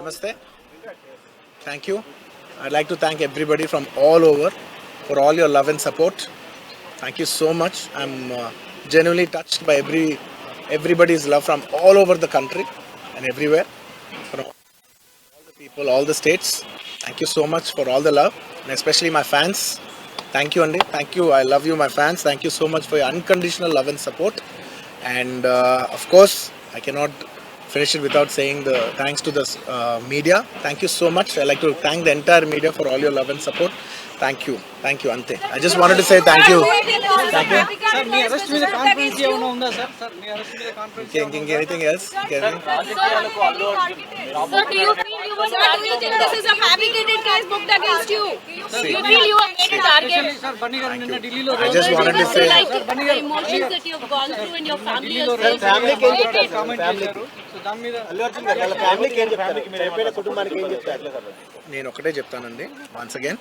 Namaste. Thank you. I'd like to thank everybody from all over for all your love and support. Thank you so much. I'm genuinely touched by everybody's love from all over the country and everywhere. From all the people, all the states. Thank you so much for all the love, and especially my fans. Thank you, Andy. Thank you. I love you, my fans. Thank you so much for your unconditional love and support. And of course, I cannot finish it without saying the thanks to the media. Thank you so much. I like to thank the entire media for all your love and support. Thank you, Ante. I just wanted to say thank you. Thank you. Sir, me arrest with the conference ఏమైనా ఉందా sir? Sir, me arrest with the conference. Anything else? So do you feel you were targeted? This is a fabricated case booked against you. You feel you are getting targeted? Sir, Bunny garu నిన్న ఢిల్లీలో I just wanted to say The emotions that you have gone through and your family has faced. Comment చేశారు. So దాని మీద నేను ఒకటే చెప్తానండి. Once again,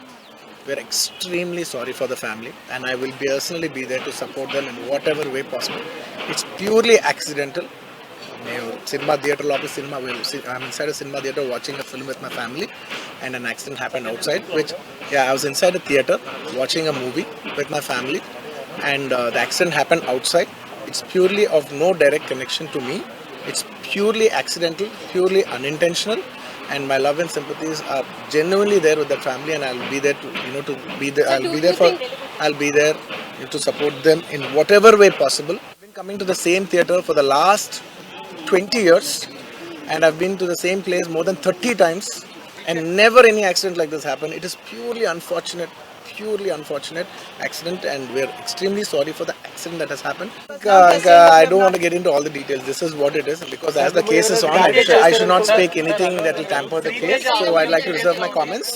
we're extremely sorry for the family, and I will personally be there to support them in whatever way possible. It's purely accidental. నేను cinema theatre లోపల I'm inside a cinema theater watching a film with my family, and an accident happened outside, I was inside a theater watching a movie with my family, and the accident happened outside. It's purely of no direct connection to me. It's purely accidental, purely unintentional, and my love and sympathies are genuinely there with that family, and I'll be there I'll be there to support them in whatever way possible. I've been coming to the same theater for the last 20 years, and I've been to the same place more than 30 times, and never any accident like this happened. It is purely unfortunate accident, and we're extremely sorry for the accident that has happened. I don't want to get into all the details. This is what it is, because as the case is on, I should not speak anything that will tamper the case, so I'd like to reserve my comments.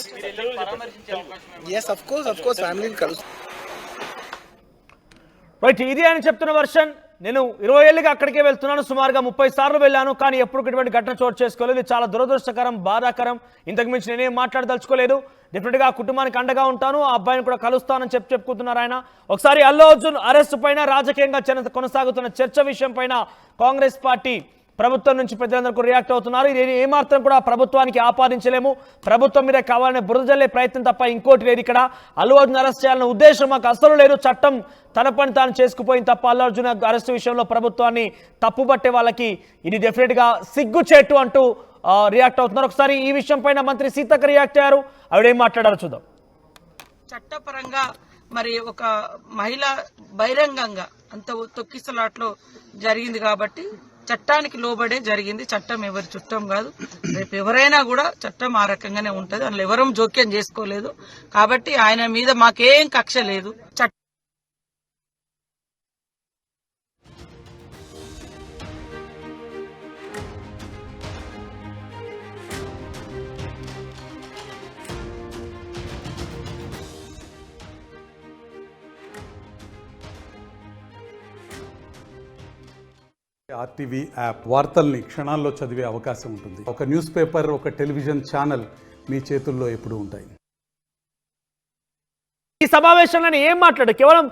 Yes, of course, family will come. Right, ఇది అని చెప్తున్న version. నేను 20 ఏళ్ళుగా అక్కడికే వెళ్తున్నాను, సుమారుగా 30 సార్లు వెళ్ళాను, కానీ ఎప్పుడు ఇటువంటి ఘటన చోటు చేసుకోలేదు. ఇది చాలా దురదృష్టకరం, బాధాకరం. ఇంతకు మించి నేనేం మాట్లాడదలుచుకోలేదు. డెఫినెట్గా ఆ కుటుంబానికి అండగా ఉంటాను, ఆ అబ్బాయిని కూడా కలుస్తానని చెప్పుకుంటున్నారు ఆయన. ఒకసారి అల్లు అర్జున్ అరెస్టు పైన రాజకీయంగా కొనసాగుతున్న చర్చ విషయం పైన కాంగ్రెస్ పార్టీ ప్రభుత్వం నుంచి పెద్దలందరూ రియాక్ట్ అవుతున్నారు. ఇది ఏమాత్రం కూడా ప్రభుత్వానికి ఆపాదించలేము. ప్రభుత్వం మీద కావాలనే బురద జల్లే ప్రయత్నం తప్ప ఇంకోటి లేదు. ఇక్కడ అల్లు అర్జున్ అరెస్ట్ చేయాలనే ఉద్దేశం మాకు అసలు లేదు. చట్టం తన పని తాను చేసుకుపోయింది తప్ప అల్లు అర్జున్ అరెస్టు విషయంలో ప్రభుత్వాన్ని తప్పుబట్టే వాళ్ళకి ఇది డెఫినెట్గా సిగ్గుచేటు అంటూ రియాక్ట్ అవుతున్నారు. ఒకసారి ఈ విషయం పైన మంత్రి సీతక్క రియాక్ట్ అయ్యారు. ఆవిడేం మాట్లాడారో చూద్దాం. చట్టపరంగా మరి ఒక మహిళ బహిరంగంగా అంత తొక్కిసలాట్లో జరిగింది కాబట్టి చట్టానికి లోబడే జరిగింది. చట్టం ఎవరి చుట్టం కాదు. రేపు ఎవరైనా కూడా చట్టం ఆ రకంగానే ఉంటది. అందులో ఎవరూ జోక్యం చేసుకోలేదు. కాబట్టి ఆయన మీద మాకేం కక్ష లేదు. ఆర్టీవీ యాప్ వార్తల్ని క్షణాల్లో చదివే అవకాశం ఉంటుంది. ఒక న్యూస్ పేపర్, ఒక టెలివిజన్ ఛానల్ మీ చేతుల్లో ఎప్పుడూ ఉంటాయి. ఈ సమావేశంలో ఏం మాట్లాడు, కేవలం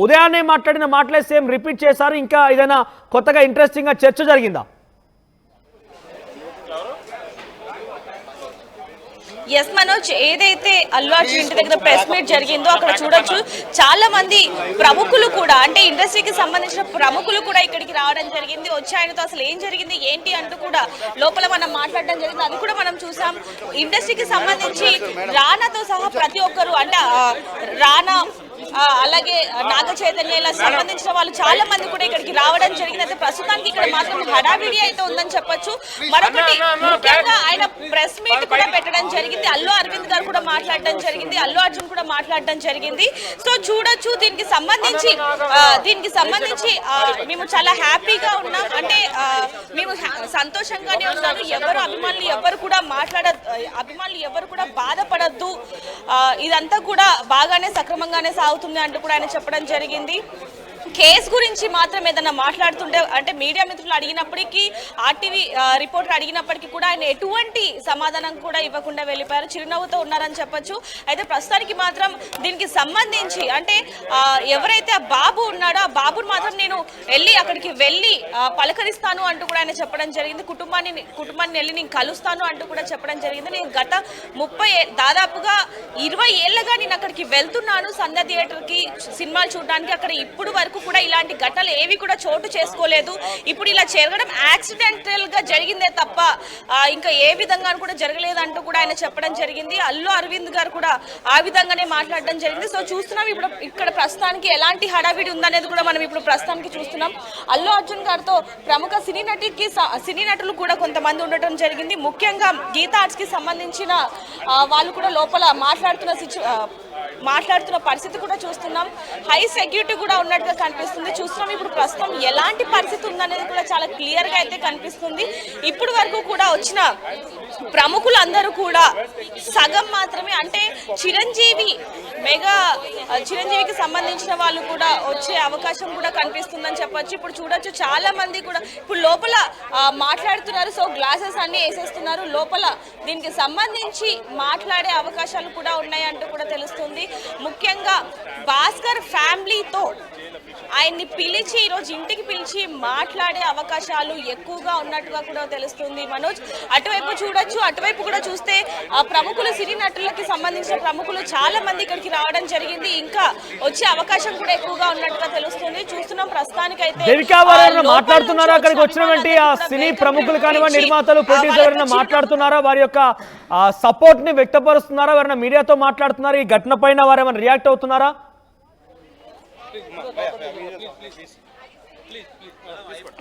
ఉదయాన్నే మాట్లాడిన మాటలే సేమ్ రిపీట్ చేశారు. ఇంకా ఏదైనా కొత్తగా ఇంట్రెస్టింగ్ గా చర్చ జరిగిందా? ఎస్ మనోజ్, ఏదైతే అల్లు అర్జున్ ఇంటి దగ్గర ప్రెస్ మీట్ జరిగిందో అక్కడ చూడొచ్చు చాలా మంది ప్రముఖులు కూడా, అంటే ఇండస్ట్రీకి సంబంధించిన ప్రముఖులు కూడా ఇక్కడికి రావడం జరిగింది. వచ్చి ఆయనతో అసలు ఏం జరిగింది ఏంటి అంటూ కూడా లోపల మనం మాట్లాడడం జరిగింది. అది కూడా మనం చూసాం. ఇండస్ట్రీకి సంబంధించి రానాతో సహా ప్రతి ఒక్కరు, అంటే రానా అలాగే నాగ చైతన్యలకు సంబంధించిన వాళ్ళు చాలా మంది కూడా ఇక్కడికి రావడం జరిగింది. అయితే ప్రస్తుతానికి ఇక్కడ మాత్రం హడావిడి అయితే ఉందని చెప్పొచ్చు. మరొకటి ముఖ్యంగా ఆయన ప్రెస్ మీట్ కూడా పెట్టడం జరిగింది. అల్లు అరవింద్ గారు కూడా మాట్లాడడం జరిగింది, అల్లు అర్జున్ కూడా మాట్లాడడం జరిగింది. సో చూడొచ్చు, దీనికి సంబంధించి మేము చాలా హ్యాపీగా ఉన్నాం, అంటే మేము సంతోషంగానే ఉన్నాము. అభిమానులు ఎవరు కూడా బాధపడద్దు, ఇదంతా కూడా బాగానే సక్రమంగానే సాగుతుంది అంటూ కూడా ఆయన చెప్పడం జరిగింది. కేసు గురించి మాత్రం ఏదైనా మాట్లాడుతుంటే అంటే మీడియా మిత్రులు అడిగినప్పటికీ ఆర్టీవీ రిపోర్టర్ అడిగినప్పటికీ కూడా ఆయన ఎటువంటి సమాధానం కూడా ఇవ్వకుండా వెళ్ళిపోయారు, చిరునవ్వుతో ఉన్నారని చెప్పొచ్చు. అయితే ప్రస్తుతానికి మాత్రం దీనికి సంబంధించి అంటే ఎవరైతే ఆ బాబు ఉన్నాడో ఆ బాబుని మాత్రం నేను అక్కడికి వెళ్ళి పలకరిస్తాను అంటూ కూడా ఆయన చెప్పడం జరిగింది. కుటుంబాన్ని వెళ్ళి నేను కలుస్తాను అంటూ కూడా చెప్పడం జరిగింది. నేను గత దాదాపుగా 20 ఏళ్లుగా నేను అక్కడికి వెళ్తున్నాను సంధ్య థియేటర్కి సినిమాలు చూడడానికి. అక్కడ ఇప్పుడు వరకు కూడా ఇలాంటి ఘటనలు ఏవి కూడా చోటు చేసుకోలేదు. ఇప్పుడు ఇలా జరగడం యాక్సిడెంటల్ గా జరిగిందే తప్ప ఇంకా ఏ విధంగా కూడా జరగలేదు అంటూ కూడా ఆయన చెప్పడం జరిగింది. అల్లు అరవింద్ గారు కూడా ఆ విధంగానే మాట్లాడడం జరిగింది. సో చూస్తున్నాం ఇప్పుడు ఇక్కడ ప్రస్తుతానికి ఎలాంటి హడావిడి ఉందనేది కూడా మనం ఇప్పుడు ప్రస్తుతానికి చూస్తున్నాం. అల్లు అర్జున్ గారితో ప్రముఖ సినీ నటులు కూడా కొంతమంది ఉండటం జరిగింది. ముఖ్యంగా గీతా ఆర్ట్స్ కి సంబంధించిన వాళ్ళు కూడా లోపల మాట్లాడుతున్న పరిస్థితి కూడా చూస్తున్నాం. హై సెక్యూరిటీ కూడా ఉన్నట్టుగా కనిపిస్తుంది. చూస్తున్నాం ఇప్పుడు ప్రస్తుతం ఎలాంటి పరిస్థితి ఉందనేది కూడా చాలా క్లియర్ గా అయితే కనిపిస్తుంది. ఇప్పుడు వరకు కూడా వచ్చిన ప్రముఖులందరూ కూడా సగం మాత్రమే అంటే చిరంజీవికి సంబంధించిన వాళ్ళు కూడా వచ్చే అవకాశం కూడా కనిపిస్తుందని చెప్పొచ్చు. ఇప్పుడు చూడొచ్చు చాలా మంది కూడా ఇప్పుడు లోపల మాట్లాడుతున్నారు. సో గ్లాసెస్ అన్ని వేసేస్తున్నారు లోపల. దీనికి సంబంధించి మాట్లాడే అవకాశాలు కూడా ఉన్నాయి అంటూ కూడా తెలుస్తుంది. ముఖ్యంగా భాస్కర్ ఫ్యామిలీతో ఆయన్ని పిలిచి ఈరోజు ఇంటికి పిలిచి మాట్లాడే అవకాశాలు ఎక్కువగా ఉన్నట్టుగా కూడా తెలుస్తుంది. మనోజ్ అటువైపు చూడొచ్చు, అటువైపు కూడా చూస్తే ప్రముఖులు సినీ నటులకి సంబంధించిన ప్రముఖులు చాలా మంది ఇక్కడికి రావడం జరిగింది. ఇంకా వచ్చే అవకాశం కూడా ఎక్కువగా ఉన్నట్టుగా తెలుస్తుంది. చూస్తున్నాం ప్రస్తుతానికి అయితే మాట్లాడుతున్నారా అక్కడికి వచ్చినటువంటి ఆ సినీ ప్రముఖులు కానివ్వండి, నిర్మాతలు, ప్రొడ్యూసర్ ఎవరైనా మాట్లాడుతున్నారా, వారి యొక్క సపోర్ట్ ని వ్యక్తపరుస్తున్నారా, ఎవరైనా మీడియాతో మాట్లాడుతున్నారా, ఈ ఘటన పైన వారు ఏమైనా రియాక్ట్ అవుతున్నారా?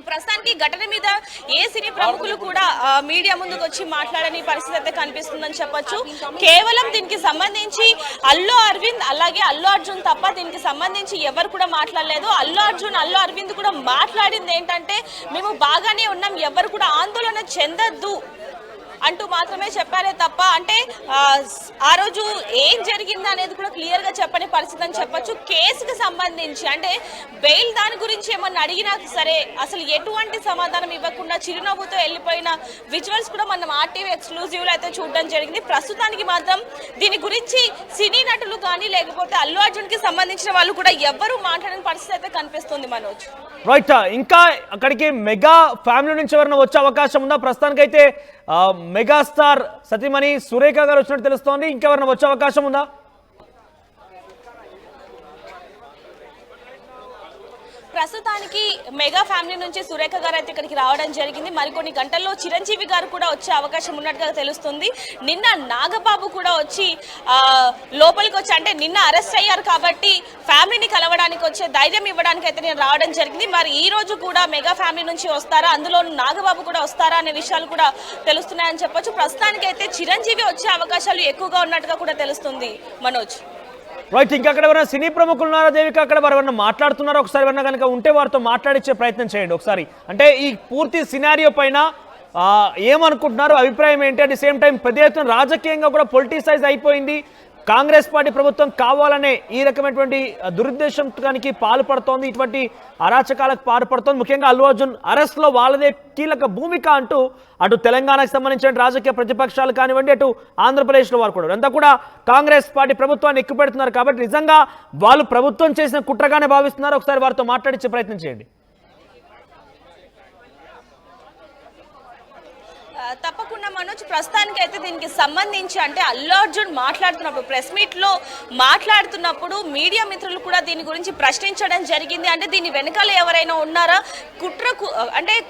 ప్రస్తుతానికి ఘటన మీద ఏ సినీ ప్రముఖులు కూడా మీడియా ముందుకు వచ్చి మాట్లాడని పరిస్థితి అయితే కనిపిస్తుందని చెప్పొచ్చు. కేవలం దీనికి సంబంధించి అల్లు అరవింద్ అలాగే అల్లు అర్జున్ తప్ప దీనికి సంబంధించి ఎవరు కూడా మాట్లాడలేదు. అల్లు అరవింద్ కూడా మాట్లాడింది ఏంటంటే మేము బాగానే ఉన్నాం, ఎవరు కూడా ఆందోళన చెందొద్దు అంటూ మాత్రమే చెప్పారే తప్ప అంటే ఆ రోజు ఏం జరిగింది అనేది కూడా క్లియర్ గా చెప్పని పరిస్థితి అని చెప్పొచ్చు. కేసుకు సంబంధించి అంటే బెయిల్ దాని గురించి ఏమన్నా అడిగినా సరే అసలు ఎటువంటి సమాధానం ఇవ్వకుండా చిరునవ్వుతో వెళ్ళిపోయిన విజువల్స్ కూడా మనం ఆర్టీవీ ఎక్స్క్లూజివ్ లో అయితే చూడడం జరిగింది. ప్రస్తుతానికి మాత్రం దీని గురించి సినీ నటులు కానీ లేకపోతే అల్లు అర్జున్ కి సంబంధించిన వాళ్ళు కూడా ఎవ్వరూ మాట్లాడని పరిస్థితి అయితే కనిపిస్తుంది. మనోజ్ రైట్, ఇంకా అక్కడికి మెగా ఫ్యామిలీ నుంచి ఎవరైనా వచ్చే అవకాశం ఉందా? ప్రస్తుతానికి అయితే మెగాస్టార్ సతీమణి సురేఖ గారు వచ్చినట్టు తెలుస్తోంది. ఇంకెవరైనా వచ్చే అవకాశం ఉందా? ప్రస్తుతానికి మెగా ఫ్యామిలీ నుంచి సురేఖ గారు అయితే ఇక్కడికి రావడం జరిగింది. మరికొన్ని గంటల్లో చిరంజీవి గారు కూడా వచ్చే అవకాశం ఉన్నట్టుగా తెలుస్తుంది. నిన్న నాగబాబు కూడా వచ్చి లోపలికి వచ్చి అంటే నిన్న అరెస్ట్ అయ్యారు కాబట్టి ఫ్యామిలీని కలవడానికి వచ్చే ధైర్యం ఇవ్వడానికి అయితే నేను రావడం జరిగింది. మరి ఈ రోజు కూడా మెగా ఫ్యామిలీ నుంచి వస్తారా, అందులో నాగబాబు కూడా వస్తారా అనే విషయాలు కూడా తెలుస్తున్నాయని చెప్పొచ్చు. ప్రస్తుతానికి అయితే చిరంజీవి వచ్చే అవకాశాలు ఎక్కువగా ఉన్నట్టుగా కూడా తెలుస్తుంది. మనోజ్ రైట్, ఇంకా అక్కడ ఎవరైనా సినీ ప్రముఖులు ఉన్నారా దేవిక? అక్కడ వారు ఎవరైనా మాట్లాడుతున్నారా? ఒకసారి ఎవరైనా కనుక ఉంటే వారితో మాట్లాడించే ప్రయత్నం చేయండి ఒకసారి. అంటే ఈ పూర్తి సినారియో పైన ఏమనుకుంటున్నారు, అభిప్రాయం ఏంటి? అట్ ది సేమ్ టైం పెద్ద ఎత్తున రాజకీయంగా కూడా పొలిటిసైజ్ అయిపోయింది. కాంగ్రెస్ పార్టీ ప్రభుత్వం కావాలనే ఈ రకమైనటువంటి దురుద్దేశానికి పాల్పడుతోంది, ఇటువంటి అరాచకాలకు పాల్పడుతోంది. ముఖ్యంగా అల్లు అర్జున్ అరెస్ట్ లో వాళ్ళదే కీలక భూమిక అంటూ అటు తెలంగాణకు సంబంధించిన రాజకీయ ప్రతిపక్షాలు కానివ్వండి, అటు ఆంధ్రప్రదేశ్లో వారు కూడా అంతా కూడా కాంగ్రెస్ పార్టీ ప్రభుత్వాన్ని ఎక్కుపెడుతున్నారు. కాబట్టి నిజంగా వాళ్ళు ప్రభుత్వం చేసిన కుట్రగానే భావిస్తున్నారు. ఒకసారి వారితో మాట్లాడించే ప్రయత్నం చేయండి. తప్పకుండా మనోజ్, ప్రస్తుతానికి అయితే దీనికి సంబంధించి అంటే అల్లు అర్జున్ మాట్లాడుతున్నప్పుడు ప్రెస్ మీట్ లో మాట్లాడుతున్నప్పుడు మీడియా మిత్రులు కూడా దీని గురించి ప్రశ్నించడం జరిగింది. అంటే దీని వెనకాల ఎవరైనా ఉన్నారా,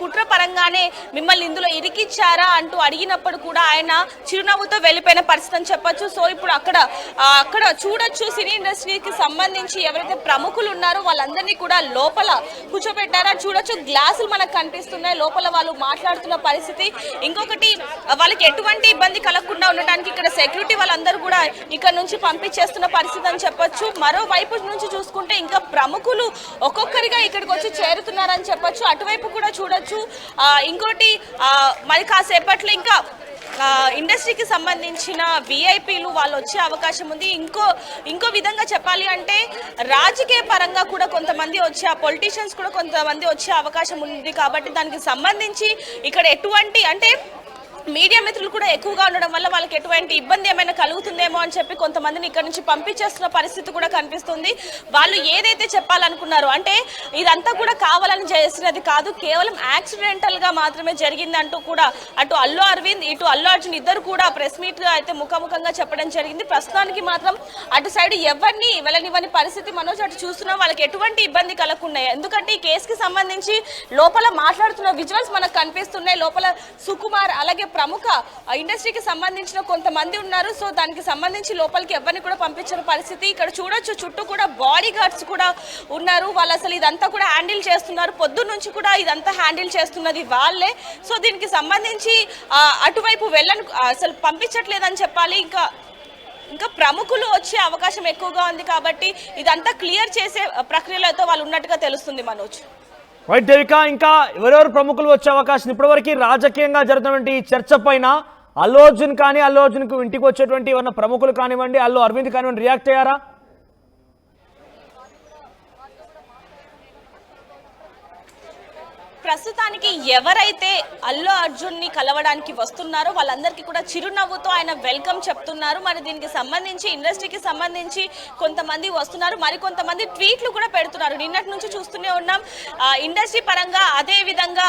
కుట్ర పరంగానే మిమ్మల్ని ఇందులో ఇరికిచ్చారా అంటూ అడిగినప్పుడు కూడా ఆయన చిరునవ్వుతో వెళ్ళిపోయిన పరిస్థితి అని చెప్పొచ్చు. సో ఇప్పుడు అక్కడ చూడొచ్చు సినీ ఇండస్ట్రీకి సంబంధించి ఎవరైతే ప్రముఖులు ఉన్నారో వాళ్ళందరినీ కూడా లోపల కూర్చోబెట్టారా చూడొచ్చు. గ్లాసులు మనకు కనిపిస్తున్నాయి, లోపల వాళ్ళు మాట్లాడుతున్న పరిస్థితి. ఇంకొకటి వాళ్ళకి ఎటువంటి ఇబ్బంది కలగకుండా ఉండటానికి ఇక్కడ సెక్యూరిటీ వాళ్ళందరూ కూడా ఇక్కడ నుంచి పంపించేస్తున్న పరిస్థితి అని చెప్పొచ్చు. మరోవైపు నుంచి చూసుకుంటే ఇంకా ప్రముఖులు ఒక్కొక్కరిగా ఇక్కడికి వచ్చి చేరుతున్నారని చెప్పొచ్చు. అటువైపు కూడా చూడొచ్చు. ఇంకోటి మరి కాసేపట్లో ఇంకా ఇండస్ట్రీకి సంబంధించిన విఐపీలు వాళ్ళు వచ్చే అవకాశం ఉంది. ఇంకో విధంగా చెప్పాలి అంటే రాజకీయ పరంగా కూడా కొంతమంది వచ్చే పొలిటీషియన్స్ కూడా కొంతమంది వచ్చే అవకాశం ఉంది. కాబట్టి దానికి సంబంధించి ఇక్కడ ఎటువంటి అంటే మీడియా మిత్రులు కూడా ఎక్కువగా ఉండడం వల్ల వాళ్ళకి ఎటువంటి ఇబ్బంది ఏమైనా కలుగుతుందేమో అని చెప్పి కొంతమందిని ఇక్కడ నుంచి పంపించేస్తున్న పరిస్థితి కూడా కనిపిస్తుంది. వాళ్ళు ఏదైతే చెప్పాలనుకున్నారో అంటే ఇదంతా కూడా కావాలని చేసినది కాదు, కేవలం యాక్సిడెంటల్ గా మాత్రమే జరిగింది అంటూ కూడా అటు అల్లు అరవింద్ ఇటు అల్లు అర్జున్ ఇద్దరు కూడా ప్రెస్ మీట్ అయితే ముఖాముఖంగా చెప్పడం జరిగింది. ప్రస్తుతానికి మాత్రం అటు సైడ్ ఎవరిని వెళ్ళనివ్వని పరిస్థితి మనోజ్ అటు చూస్తున్నాం. వాళ్ళకి ఎటువంటి ఇబ్బంది కలగకుండా, ఎందుకంటే ఈ కేసుకి సంబంధించి లోపల మాట్లాడుతున్న విజువల్స్ మనకు కనిపిస్తున్నాయి. లోపల సుకుమార్ అలాగే ప్రముఖ ఇండస్ట్రీకి సంబంధించిన కొంతమంది ఉన్నారు. సో దానికి సంబంధించి లోపలికి ఎవరిని కూడా పంపించిన పరిస్థితి ఇక్కడ చూడొచ్చు. చుట్టూ కూడా బాడీ గార్డ్స్ కూడా ఉన్నారు. వాళ్ళు అసలు ఇదంతా కూడా హ్యాండిల్ చేస్తున్నారు. పొద్దున్న నుంచి కూడా ఇదంతా హ్యాండిల్ చేస్తున్నది వాళ్ళే. సో దీనికి సంబంధించి అటువైపు అసలు పంపించట్లేదని చెప్పాలి. ఇంకా ప్రముఖులు వచ్చే అవకాశం ఎక్కువగా ఉంది కాబట్టి ఇదంతా క్లియర్ చేసే ప్రక్రియలతో వాళ్ళు ఉన్నట్టుగా తెలుస్తుంది మనోజ్. రైట్ దేవిక, ఇంకా ఎవరెవరు ప్రముఖులు వచ్చే అవకాశం ఇప్పటివరకు రాజకీయంగా జరుగుతున్నటువంటి చర్చ పైన అల్లు అర్జున్ కానీ అల్లు అర్జున్కు ఇంటికి వచ్చేటువంటి ఏమన్నా ప్రముఖులు కానివ్వండి, అల్లు అరవింద్ కానివ్వండి రియాక్ట్ అయ్యారా? ప్రస్తుతానికి ఎవరైతే అల్లు అర్జున్ ని కలవడానికి వస్తున్నారో వాళ్ళందరికీ కూడా చిరునవ్వుతో ఆయన వెల్కమ్ చెప్తున్నారు. మరి దీనికి సంబంధించి ఇండస్ట్రీకి సంబంధించి కొంతమంది వస్తున్నారు, మరికొంతమంది ట్వీట్లు కూడా పెడుతున్నారు. నిన్నటి నుంచి చూస్తూనే ఉన్నాం. ఇండస్ట్రీ పరంగా అదే విధంగా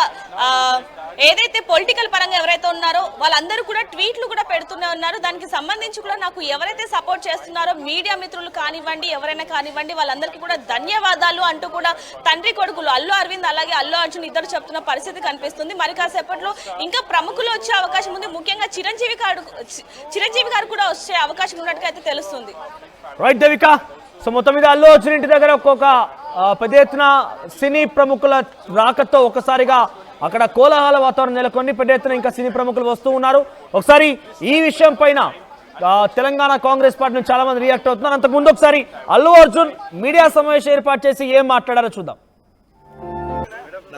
ఏదైతే పొలిటికల్ పరంగా ఎవరైతే ఉన్నారో వాళ్ళందరూ కూడా ట్వీట్లు కూడా పెడుతూనే ఉన్నారు. దానికి సంబంధించి కూడా నాకు ఎవరైతే సపోర్ట్ చేస్తున్నారో మీడియా మిత్రులు కానివ్వండి, ఎవరైనా కానివ్వండి, వాళ్ళందరికీ కూడా ధన్యవాదాలు అంటూ కూడా తండ్రి కొడుకులు అల్లు అరవింద్ అలాగే అల్లు అర్జున్ ఇద్దరు చెప్తున్న పరిస్థితి కనిపిస్తుంది. మరి కాసేపట్లో ఇంకా ప్రముఖులు వచ్చే అవకాశం ఉంది. ముఖ్యంగా చిరంజీవి గారు కూడా వచ్చే అవకాశం ఉన్నట్టుగా అయితే తెలుస్తుంది. రైట్ దేవిక, సో మొత్తం మీద అల్లు అర్జున్ ఇంటి దగ్గర ఒక్కొక్క పెద్ద ఎత్తున సినీ ప్రముఖుల రాకతో ఒకసారిగా అక్కడ కోలాహల వాతావరణం నెలకొని పెద్ద ఎత్తున ఇంకా సినీ ప్రముఖులు వస్తూ ఉన్నారు. ఒకసారి ఈ విషయం పైన తెలంగాణ కాంగ్రెస్ పార్టీ నుంచి చాలా మంది రియాక్ట్ అవుతున్నారు. అంతకుముందు ఒకసారి అల్లు అర్జున్ మీడియా సమావేశం ఏర్పాటు చేసి ఏం మాట్లాడారో చూద్దాం.